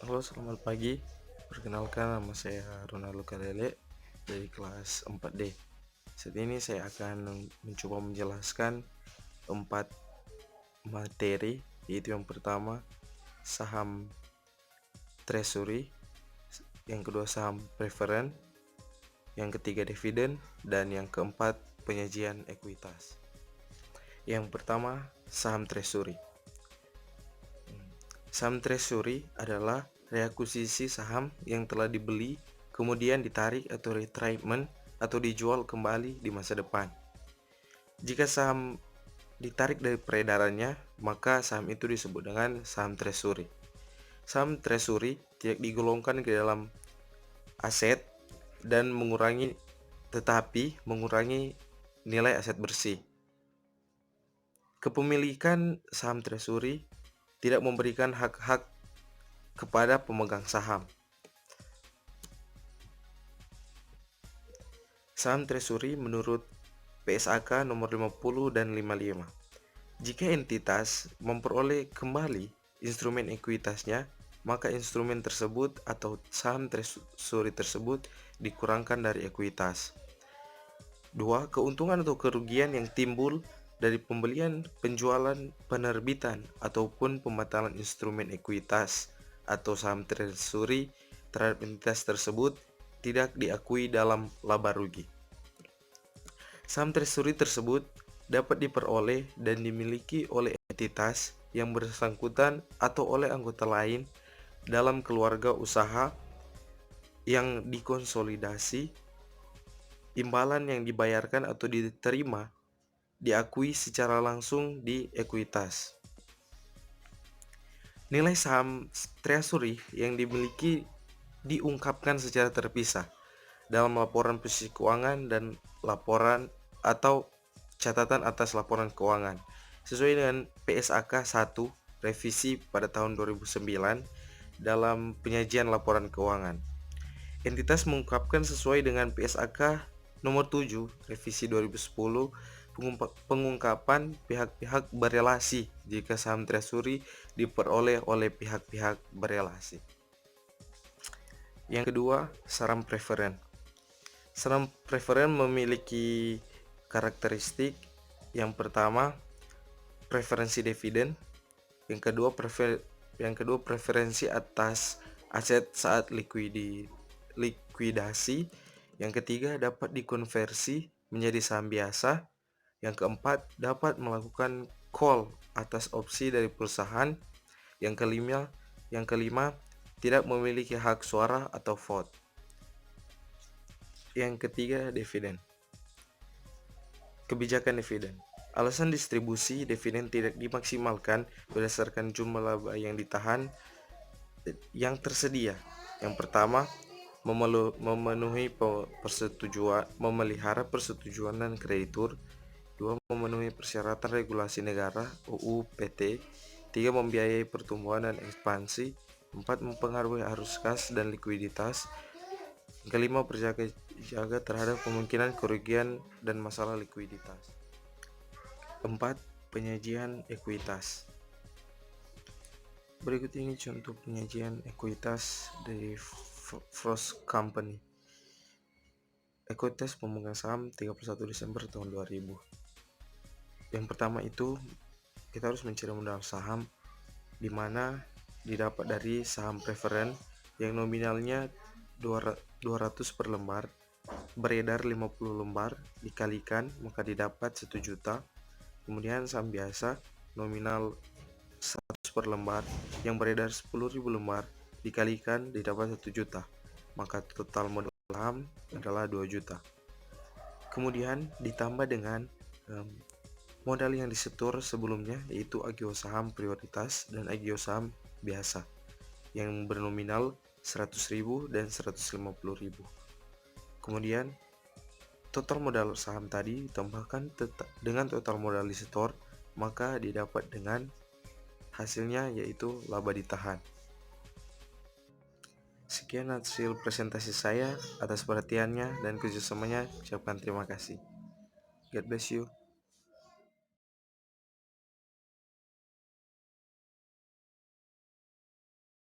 Halo, selamat pagi. Perkenalkan, nama saya Ronaldo Kalele dari kelas 4D. Saat ini saya akan mencoba menjelaskan 4 materi, yaitu yang pertama saham treasury, yang kedua saham preferen, yang ketiga dividen, dan yang keempat penyajian ekuitas. Yang pertama, saham treasury. Saham treasury adalah reakuisisi saham yang telah dibeli kemudian ditarik atau retirement atau dijual kembali di masa depan. Jika saham ditarik dari peredarannya, maka saham itu disebut dengan saham treasury. Saham treasury tidak digolongkan ke dalam aset dan mengurangi nilai aset bersih. Kepemilikan saham treasury tidak memberikan hak-hak kepada pemegang saham. Saham treasury menurut PSAK nomor 50 dan 55. Jika entitas memperoleh kembali instrumen ekuitasnya, maka instrumen tersebut atau saham treasury tersebut dikurangkan dari ekuitas. 2. Keuntungan atau kerugian yang timbul dari pembelian, penjualan, penerbitan, ataupun pembatalan instrumen ekuitas atau saham treasury terhadap entitas tersebut tidak diakui dalam laba rugi. Saham treasury tersebut dapat diperoleh dan dimiliki oleh entitas yang bersangkutan atau oleh anggota lain dalam keluarga usaha yang dikonsolidasi. Imbalan yang dibayarkan atau diterima diakui secara langsung di ekuitas. Nilai saham treasury yang dimiliki diungkapkan secara terpisah dalam laporan posisi keuangan dan laporan atau catatan atas laporan keuangan sesuai dengan PSAK 1 revisi pada tahun 2009 dalam penyajian laporan keuangan. Entitas mengungkapkan sesuai dengan PSAK nomor 7 revisi 2010 pengungkapan pihak-pihak berelasi jika saham treasury diperoleh oleh pihak-pihak berelasi. Yang kedua, saham preferen. Saham preferen memiliki karakteristik yang pertama preferensi dividen, yang kedua preferensi atas aset saat likuidasi, yang ketiga dapat dikonversi menjadi saham biasa, yang keempat dapat melakukan call atas opsi dari perusahaan, yang kelima tidak memiliki hak suara atau vote. Yang ketiga, dividen. Kebijakan dividen. Alasan distribusi dividen tidak dimaksimalkan berdasarkan jumlah laba yang ditahan yang tersedia. Yang pertama, memelihara persetujuan dan kreditur. 2. Memenuhi persyaratan regulasi negara UU PT. 3. Membiayai pertumbuhan dan ekspansi. 4. Mempengaruhi arus kas dan likuiditas. Kelima, berjaga-jaga terhadap kemungkinan kerugian dan masalah likuiditas. 4. Penyajian ekuitas. Berikut ini contoh penyajian ekuitas dari Frost Company. Ekuitas pemegang saham 31 Desember tahun 2000. Yang pertama itu kita harus mencari modal saham di mana didapat dari saham preferen yang nominalnya 200 per lembar, beredar 50 lembar, dikalikan maka didapat 1 juta. Kemudian saham biasa nominal 100 per lembar yang beredar 10.000 lembar, dikalikan didapat 1 juta, maka total modal saham adalah 2 juta. Kemudian ditambah dengan modal yang disetor sebelumnya, yaitu agio saham prioritas dan agio saham biasa yang bernominal 100.000 dan 150.000. Kemudian total modal saham tadi ditambahkan dengan total modal disetor, maka didapat dengan hasilnya, yaitu laba ditahan. Sekian hasil presentasi saya. Atas perhatiannya dan kerjasamanya ucapkan terima kasih. God bless you.